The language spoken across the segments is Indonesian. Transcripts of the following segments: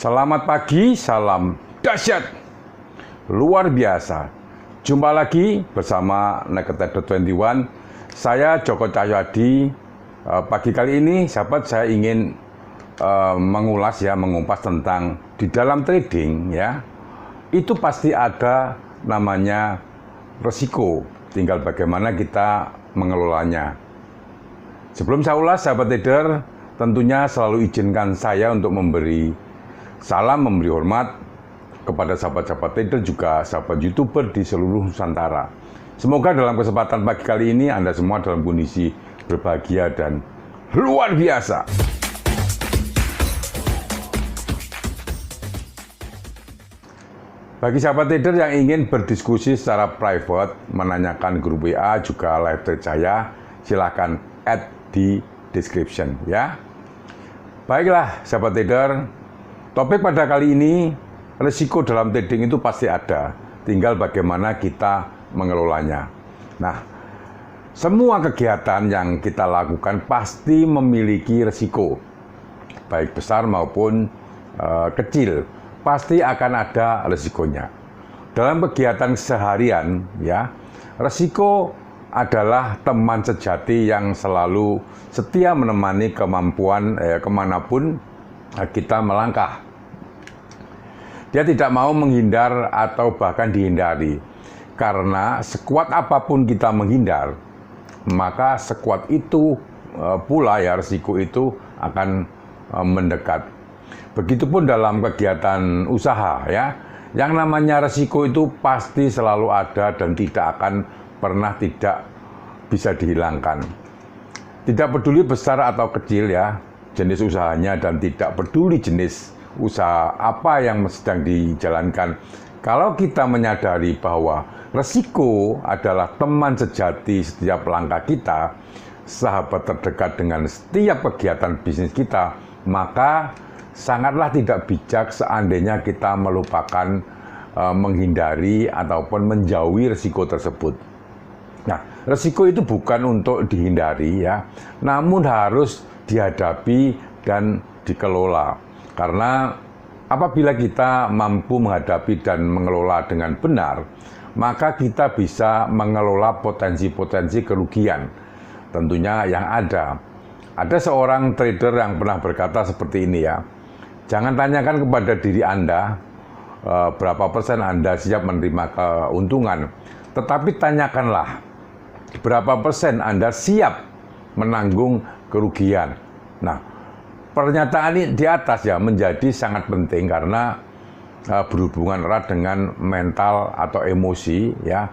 Selamat pagi, salam dahsyat, luar biasa. Jumpa lagi bersama Naked21. Saya Joko Cahyadi. Pagi kali ini, sahabat, saya ingin mengumpas tentang di dalam trading, ya, itu pasti ada namanya resiko. Tinggal bagaimana kita mengelolanya. Sebelum saya ulas, sahabat trader, tentunya selalu izinkan saya untuk memberi salam, memberi hormat kepada sahabat-sahabat trader, juga sahabat YouTuber di seluruh Nusantara. Semoga dalam kesempatan pagi kali ini Anda semua dalam kondisi berbahagia dan luar biasa. Bagi sahabat trader yang ingin berdiskusi secara private, menanyakan grup WA, juga live trade saya, silahkan add di description, ya. Baiklah, sahabat trader, topik pada kali ini, risiko dalam trading itu pasti ada, tinggal bagaimana kita mengelolanya. Nah, semua kegiatan yang kita lakukan pasti memiliki risiko, baik besar maupun kecil, pasti akan ada risikonya. Dalam kegiatan seharian, ya, risiko adalah teman sejati yang selalu setia menemani kemampuan kemanapun kita melangkah. Dia tidak mau menghindar atau bahkan dihindari, karena sekuat apapun kita menghindar, maka sekuat itu pula ya risiko itu akan mendekat. Begitupun dalam kegiatan usaha, ya, yang namanya risiko itu pasti selalu ada dan tidak akan pernah tidak bisa dihilangkan. Tidak peduli besar atau kecil, ya, jenis usahanya, dan tidak peduli jenis usaha apa yang sedang dijalankan. Kalau kita menyadari bahwa risiko adalah teman sejati setiap langkah kita, sahabat terdekat dengan setiap kegiatan bisnis kita, maka sangatlah tidak bijak seandainya kita melupakan, menghindari ataupun menjauhi risiko tersebut. Nah, risiko itu bukan untuk dihindari, ya, namun harus dihadapi dan dikelola. Karena apabila kita mampu menghadapi dan mengelola dengan benar, maka kita bisa mengelola potensi-potensi kerugian tentunya yang ada. Ada seorang trader yang pernah berkata seperti ini, ya, jangan tanyakan kepada diri Anda berapa persen Anda siap menerima keuntungan, tetapi tanyakanlah berapa persen Anda siap menanggung kerugian. Nah, pernyataan ini di atas, ya, menjadi sangat penting karena berhubungan erat dengan mental atau emosi, ya,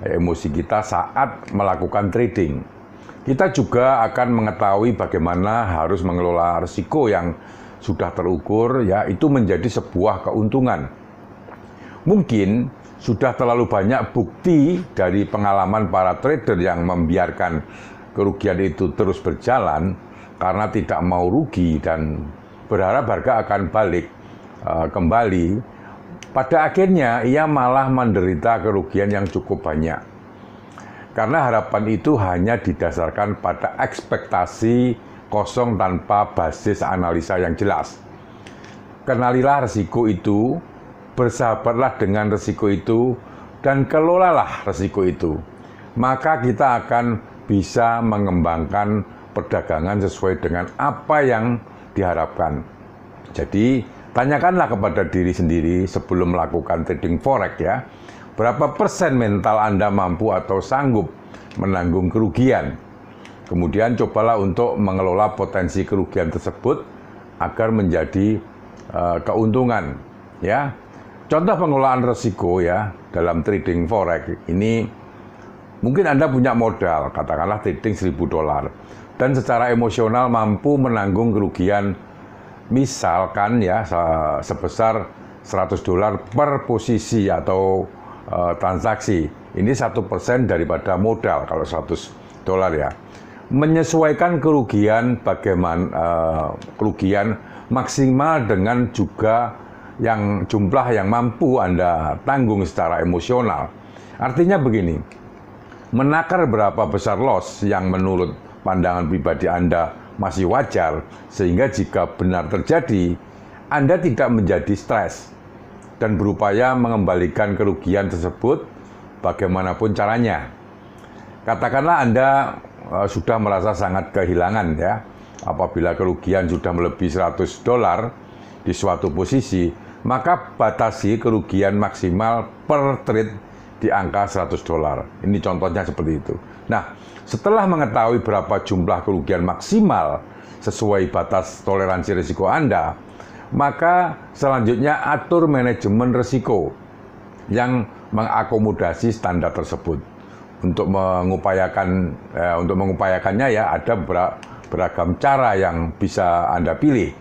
emosi kita saat melakukan trading. Kita juga akan mengetahui bagaimana harus mengelola risiko yang sudah terukur, ya, itu menjadi sebuah keuntungan. Mungkin sudah terlalu banyak bukti dari pengalaman para trader yang membiarkan kerugian itu terus berjalan karena tidak mau rugi dan berharap harga akan balik kembali. Pada akhirnya ia malah menderita kerugian yang cukup banyak. Karena harapan itu hanya didasarkan pada ekspektasi kosong tanpa basis analisa yang jelas. Kenalilah risiko itu, bersahabatlah dengan risiko itu, dan kelolalah risiko itu. Maka kita akan bisa mengembangkan perdagangan sesuai dengan apa yang diharapkan. Jadi, tanyakanlah kepada diri sendiri sebelum melakukan trading forex, ya, berapa persen mental Anda mampu atau sanggup menanggung kerugian. Kemudian cobalah untuk mengelola potensi kerugian tersebut agar menjadi keuntungan, ya. Contoh pengelolaan risiko, ya, dalam trading forex ini, mungkin Anda punya modal, katakanlah trading $1.000, dan secara emosional mampu menanggung kerugian misalkan, ya, sebesar $100 per posisi atau transaksi. Ini 1% daripada modal kalau $100, ya. Menyesuaikan kerugian kerugian maksimal dengan juga yang jumlah yang mampu Anda tanggung secara emosional. Artinya begini, menakar berapa besar loss yang menurut pandangan pribadi Anda masih wajar, sehingga jika benar terjadi, Anda tidak menjadi stres dan berupaya mengembalikan kerugian tersebut bagaimanapun caranya. Katakanlah Anda sudah merasa sangat kehilangan ya, apabila kerugian sudah melebihi $100 di suatu posisi, maka batasi kerugian maksimal per trade di angka $100. Ini contohnya seperti itu. Nah, setelah mengetahui berapa jumlah kerugian maksimal sesuai batas toleransi risiko Anda, maka selanjutnya atur manajemen risiko yang mengakomodasi standar tersebut. Untuk mengupayakannya ya ada beragam cara yang bisa Anda pilih.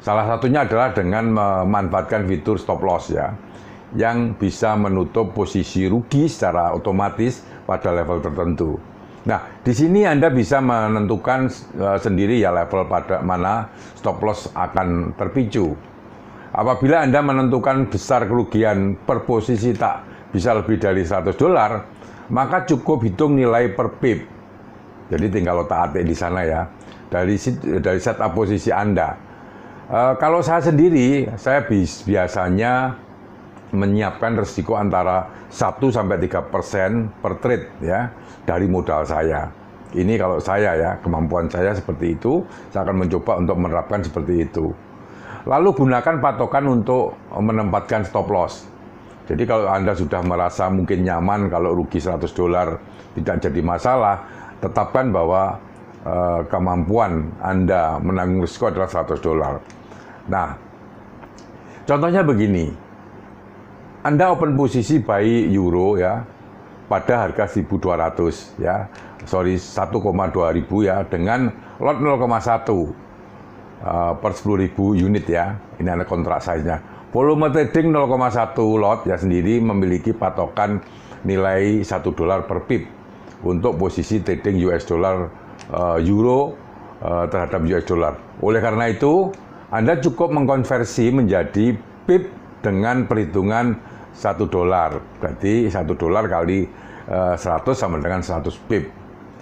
Salah satunya adalah dengan memanfaatkan fitur stop loss ya, yang bisa menutup posisi rugi secara otomatis pada level tertentu. Nah, di sini Anda bisa menentukan sendiri ya level pada mana stop loss akan terpicu. Apabila Anda menentukan besar kerugian per posisi tak bisa lebih dari $100, maka cukup hitung nilai per pip. Jadi tinggal otak-atik di sana ya, dari setup posisi Anda. Kalau saya sendiri, saya biasanya menyiapkan risiko antara 1-3% per trade ya dari modal saya. Ini kalau saya ya, kemampuan saya seperti itu, saya akan mencoba untuk menerapkan seperti itu. Lalu gunakan patokan untuk menempatkan stop loss. Jadi kalau Anda sudah merasa mungkin nyaman kalau rugi $100 tidak jadi masalah, tetapkan bahwa kemampuan Anda menanggung risiko adalah $100. Nah, contohnya begini. Anda open posisi buy euro ya pada harga 1.200 ya. 1,2 ribu ya dengan lot 0,1 per 10.000 unit ya. Ini ada kontrak size-nya. Volume trading 0,1 lot ya sendiri memiliki patokan nilai $1 per pip untuk posisi trading US dollar euro terhadap US dollar. Oleh karena itu, Anda cukup mengkonversi menjadi pip dengan perhitungan $1. Berarti $1 kali 100 sama dengan 100 pip.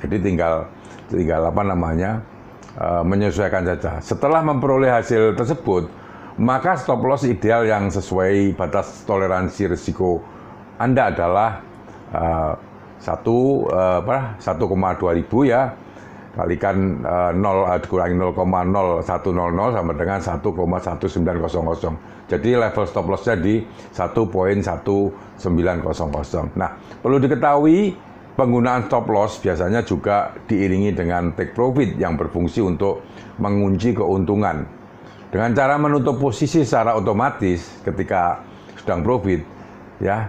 Jadi tinggal menyesuaikan saja. Setelah memperoleh hasil tersebut, maka stop loss ideal yang sesuai batas toleransi risiko Anda adalah 1,2 ribu ya, kalikan dikurangi 0,0100 sama dengan 1,1900. Jadi level stop loss-nya di 1,1900. Nah, perlu diketahui penggunaan stop loss biasanya juga diiringi dengan take profit yang berfungsi untuk mengunci keuntungan. Dengan cara menutup posisi secara otomatis ketika sedang profit ya,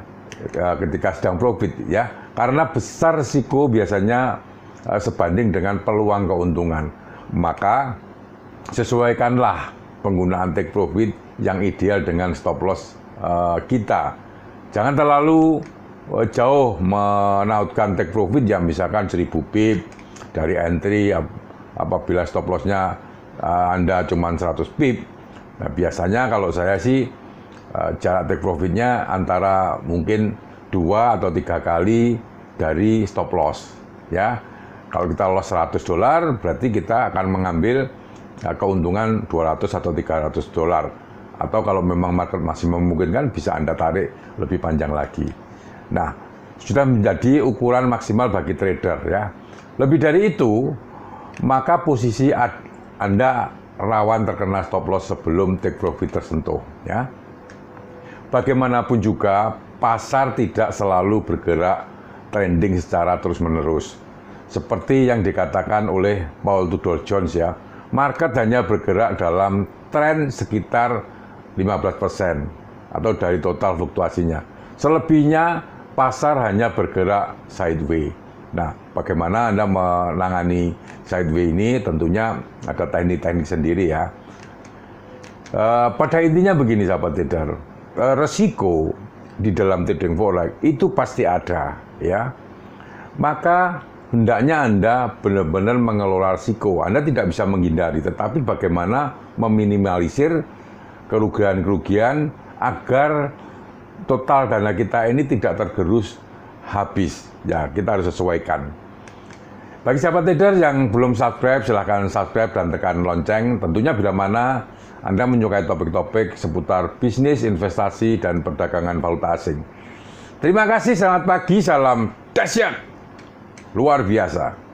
karena besar risiko biasanya sebanding dengan peluang keuntungan. Maka sesuaikanlah penggunaan take profit yang ideal dengan stop loss kita. Jangan terlalu jauh menautkan take profit yang misalkan 1000 pip dari entry apabila stop loss-nya Anda cuma 100 pip. Nah, biasanya kalau saya sih jarak take profitnya antara mungkin 2 atau 3 kali dari stop loss ya. Kalau kita loss $100 berarti kita akan mengambil keuntungan $200 atau $300. Atau kalau memang market masih memungkinkan bisa Anda tarik lebih panjang lagi. Nah, sudah menjadi ukuran maksimal bagi trader ya. Lebih dari itu, maka posisi Anda rawan terkena stop loss sebelum take profit tersentuh ya. Bagaimanapun juga pasar tidak selalu bergerak trending secara terus-menerus. Seperti yang dikatakan oleh Paul Tudor Jones ya, market hanya bergerak dalam tren sekitar 15% atau dari total fluktuasinya. Selebihnya pasar hanya bergerak sideways. Nah, bagaimana Anda menangani sideways ini? Tentunya ada teknik-teknik sendiri ya. Pada intinya begini sahabat trader, resiko di dalam trading forex itu pasti ada ya. Maka hendaknya Anda benar-benar mengelola risiko. Anda tidak bisa menghindari, tetapi bagaimana meminimalisir kerugian-kerugian agar total dana kita ini tidak tergerus habis. Ya, kita harus sesuaikan. Bagi sahabat trader yang belum subscribe, silahkan subscribe dan tekan lonceng. Tentunya bila mana Anda menyukai topik-topik seputar bisnis, investasi, dan perdagangan valuta asing. Terima kasih, selamat pagi, salam dahsyat, luar biasa.